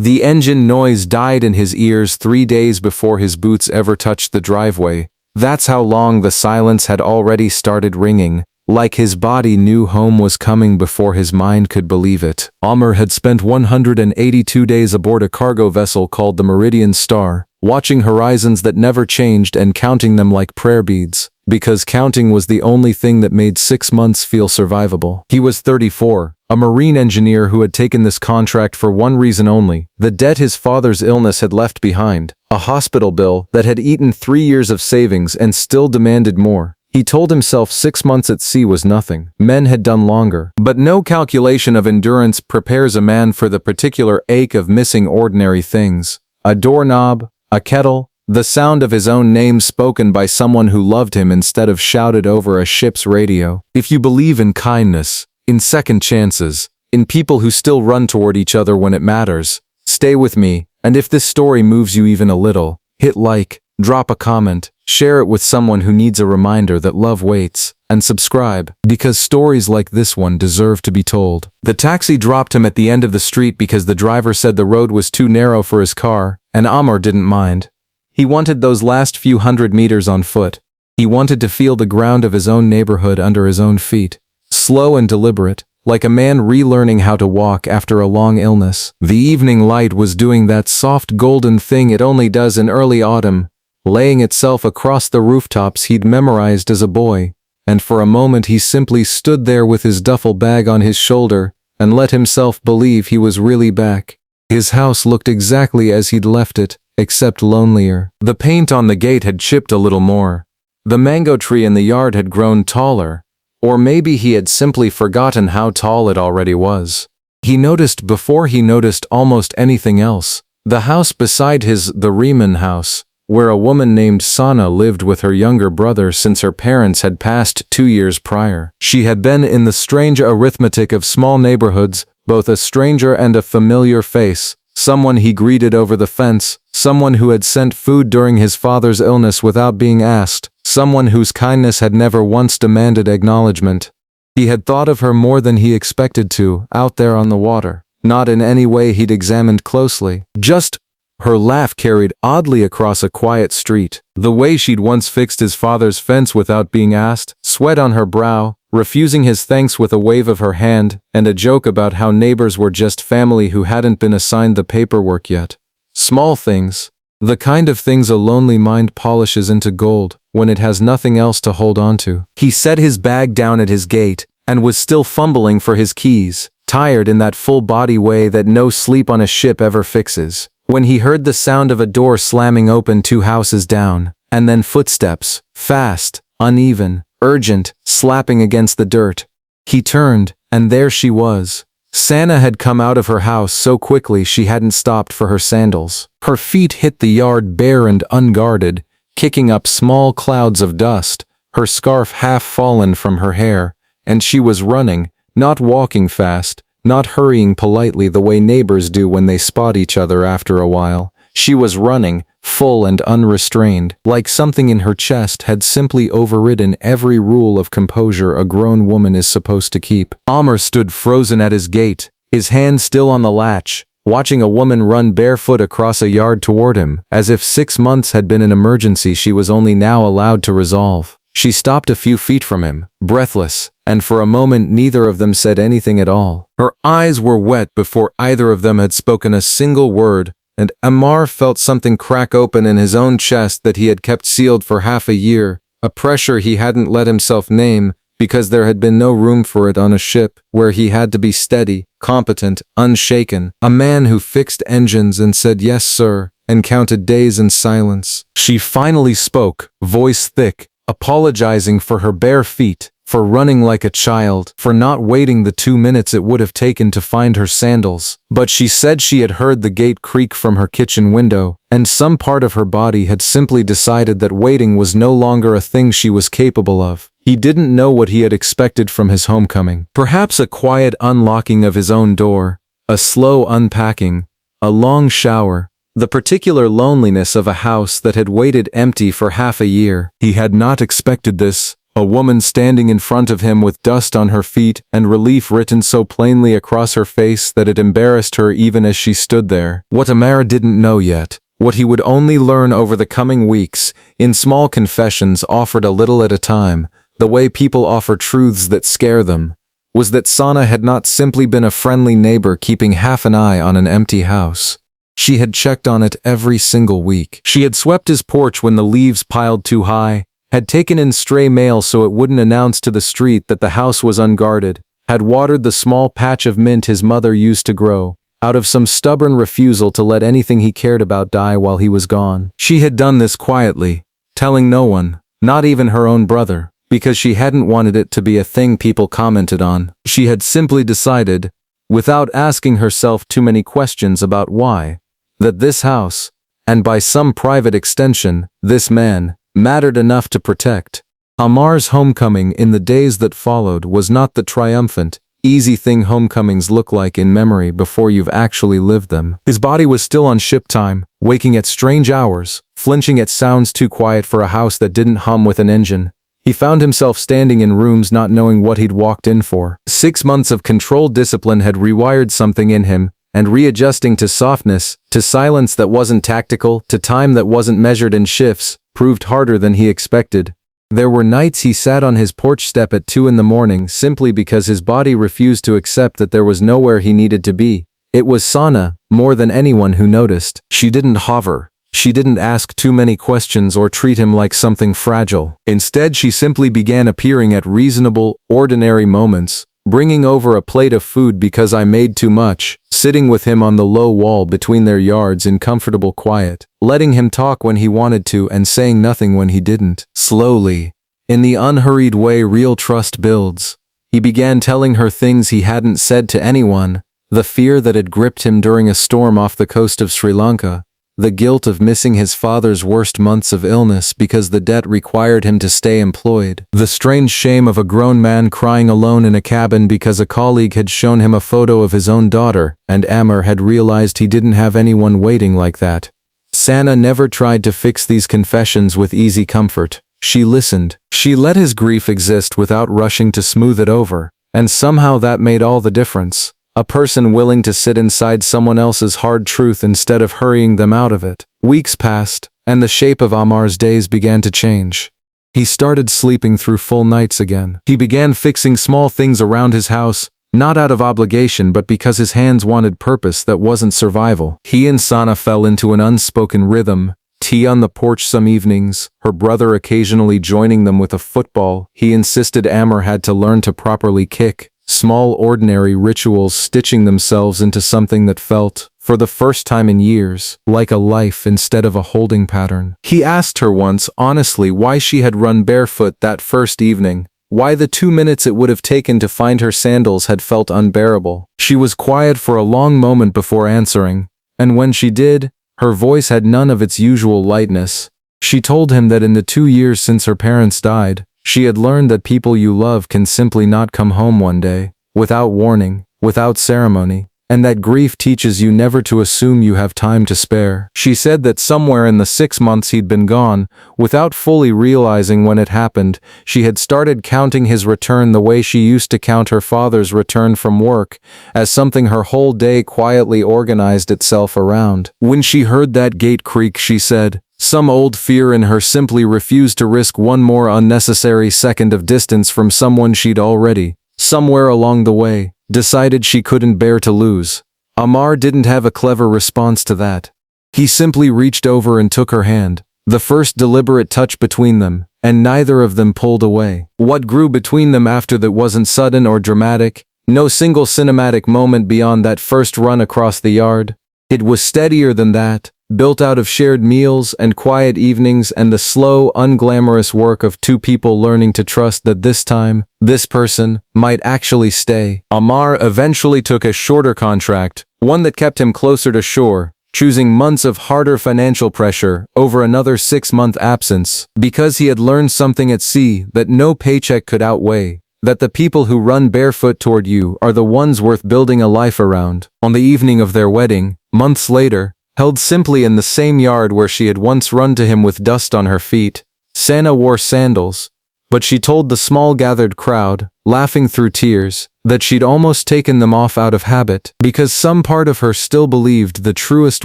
The engine noise died in his ears 3 days before his boots ever touched the driveway. That's how long the silence had already started ringing, like his body knew home was coming before his mind could believe it. Ammar had spent 182 days aboard a cargo vessel called the Meridian Star, watching horizons that never changed and counting them like prayer beads, because counting was the only thing that made 6 months feel survivable. He was 34, a marine engineer who had taken this contract for one reason only: the debt his father's illness had left behind, a hospital bill that had eaten 3 years of savings and still demanded more. He told himself 6 months at sea was nothing. Men had done longer. But no calculation of endurance prepares a man for the particular ache of missing ordinary things: a doorknob, a kettle, the sound of his own name spoken by someone who loved him instead of shouted over a ship's radio. If you believe in kindness, in second chances, in people who still run toward each other when it matters, stay with me, and if this story moves you even a little, hit like, drop a comment, share it with someone who needs a reminder that love waits, and subscribe, because stories like this one deserve to be told. The taxi dropped him at the end of the street because the driver said the road was too narrow for his car, and Ammar didn't mind. He wanted those last few hundred meters on foot. He wanted to feel the ground of his own neighborhood under his own feet. Slow and deliberate, like a man relearning how to walk after a long illness. The evening light was doing that soft golden thing it only does in early autumn, laying itself across the rooftops he'd memorized as a boy, and for a moment he simply stood there with his duffel bag on his shoulder and let himself believe he was really back. His house looked exactly as he'd left it, except lonelier. The paint on the gate had chipped a little more. The mango tree in the yard had grown taller, or maybe he had simply forgotten how tall it already was. He noticed before he noticed almost anything else, the house beside his, the Riemann house, where a woman named Sana lived with her younger brother since her parents had passed 2 years prior. She had been in the strange arithmetic of small neighborhoods, both a stranger and a familiar face, someone he greeted over the fence, someone who had sent food during his father's illness without being asked, someone whose kindness had never once demanded acknowledgement. He had thought of her more than he expected to, out there on the water, not in any way he'd examined closely. Just her laugh carried oddly across a quiet street. The way she'd once fixed his father's fence without being asked, sweat on her brow, refusing his thanks with a wave of her hand, and a joke about how neighbors were just family who hadn't been assigned the paperwork yet. Small things. The kind of things a lonely mind polishes into gold when it has nothing else to hold on to. He set his bag down at his gate and was still fumbling for his keys, tired in that full-body way that no sleep on a ship ever fixes, when he heard the sound of a door slamming open 2 houses down, and then footsteps, fast, uneven, urgent, slapping against the dirt. He turned, and there she was. Sana had come out of her house so quickly she hadn't stopped for her sandals. Her feet hit the yard bare and unguarded, kicking up small clouds of dust, her scarf half fallen from her hair, and she was running, not walking fast, not hurrying politely the way neighbors do when they spot each other after a while. She was running, full and unrestrained, like something in her chest had simply overridden every rule of composure a grown woman is supposed to keep. Ammar stood frozen at his gate, his hand still on the latch, watching a woman run barefoot across a yard toward him, as if 6 months had been an emergency she was only now allowed to resolve. She stopped a few feet from him, breathless, and for a moment neither of them said anything at all. Her eyes were wet before either of them had spoken a single word, and Ammar felt something crack open in his own chest that he had kept sealed for half a year, a pressure he hadn't let himself name, because there had been no room for it on a ship, where he had to be steady, competent, unshaken, a man who fixed engines and said yes sir, and counted days in silence. She finally spoke, voice thick, apologizing for her bare feet, for running like a child, for not waiting the 2 minutes it would have taken to find her sandals. But she said she had heard the gate creak from her kitchen window, and some part of her body had simply decided that waiting was no longer a thing she was capable of. He didn't know what he had expected from his homecoming. Perhaps a quiet unlocking of his own door, a slow unpacking, a long shower, the particular loneliness of a house that had waited empty for half a year. He had not expected this, A woman standing in front of him with dust on her feet and relief written so plainly across her face that it embarrassed her even as she stood there. What Ammar didn't know yet, what he would only learn over the coming weeks, in small confessions offered a little at a time, the way people offer truths that scare them, was that Sana had not simply been a friendly neighbor keeping half an eye on an empty house. She had checked on it every single week. She had swept his porch when the leaves piled too high, had taken in stray mail so it wouldn't announce to the street that the house was unguarded, had watered the small patch of mint his mother used to grow, out of some stubborn refusal to let anything he cared about die while he was gone. She had done this quietly, telling no one, not even her own brother, because she hadn't wanted it to be a thing people commented on. She had simply decided, without asking herself too many questions about why, that this house, and by some private extension, this man, mattered enough to protect. Ammar's homecoming in the days that followed was not the triumphant, easy thing homecomings look like in memory before you've actually lived them. His body was still on ship time, waking at strange hours, flinching at sounds too quiet for a house that didn't hum with an engine. He found himself standing in rooms not knowing what he'd walked in for. 6 months of controlled discipline had rewired something in him, and readjusting to softness, to silence that wasn't tactical, to time that wasn't measured in shifts, proved harder than he expected. There were nights he sat on his porch step at 2 in the morning simply because his body refused to accept that there was nowhere he needed to be. It was Sana, more than anyone, who noticed. She didn't hover. She didn't ask too many questions or treat him like something fragile. Instead, she simply began appearing at reasonable, ordinary moments, bringing over a plate of food because I made too much, sitting with him on the low wall between their yards in comfortable quiet, letting him talk when he wanted to and saying nothing when he didn't. Slowly, in the unhurried way real trust builds, he began telling her things he hadn't said to anyone, the fear that had gripped him during a storm off the coast of Sri Lanka, the guilt of missing his father's worst months of illness because the debt required him to stay employed, the strange shame of a grown man crying alone in a cabin because a colleague had shown him a photo of his own daughter, and Ammar had realized he didn't have anyone waiting like that. Sana never tried to fix these confessions with easy comfort. She listened. She let his grief exist without rushing to smooth it over, and somehow that made all the difference. A person willing to sit inside someone else's hard truth instead of hurrying them out of it. Weeks passed, and the shape of Ammar's days began to change. He started sleeping through full nights again. He began fixing small things around his house, not out of obligation but because his hands wanted purpose that wasn't survival. He and Sana fell into an unspoken rhythm, tea on the porch some evenings, her brother occasionally joining them with a football. He insisted Ammar had to learn to properly kick. Small ordinary rituals stitching themselves into something that felt, for the first time in years, like a life instead of a holding pattern. He asked her once honestly why she had run barefoot that first evening, why the 2 minutes it would have taken to find her sandals had felt unbearable. She was quiet for a long moment before answering, and when she did, her voice had none of its usual lightness. She told him that in the 2 years since her parents died, she had learned that people you love can simply not come home one day, without warning, without ceremony, and that grief teaches you never to assume you have time to spare. She said that somewhere in the 6 months he'd been gone, without fully realizing when it happened, she had started counting his return the way she used to count her father's return from work, as something her whole day quietly organized itself around. When she heard that gate creak, she said, some old fear in her simply refused to risk one more unnecessary second of distance from someone she'd already, somewhere along the way, decided she couldn't bear to lose. Ammar didn't have a clever response to that. He simply reached over and took her hand, the first deliberate touch between them, and neither of them pulled away. What grew between them after that wasn't sudden or dramatic, no single cinematic moment beyond that first run across the yard. It was steadier than that, built out of shared meals and quiet evenings and the slow, unglamorous work of two people learning to trust that this time, this person, might actually stay. Ammar eventually took a shorter contract, one that kept him closer to shore, choosing months of harder financial pressure over another 6-month absence, because he had learned something at sea that no paycheck could outweigh, that the people who run barefoot toward you are the ones worth building a life around. On the evening of their wedding, months later, held simply in the same yard where she had once run to him with dust on her feet, Sana wore sandals, But she told the small gathered crowd, laughing through tears, that she'd almost taken them off out of habit, because some part of her still believed the truest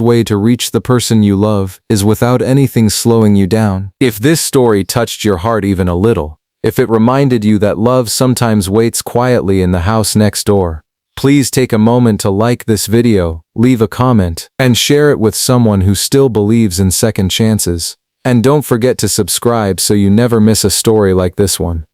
way to reach the person you love is without anything slowing you down. If this story touched your heart even a little, if it reminded you that love sometimes waits quietly in the house next door, please take a moment to like this video, leave a comment, and share it with someone who still believes in second chances. And don't forget to subscribe so you never miss a story like this one.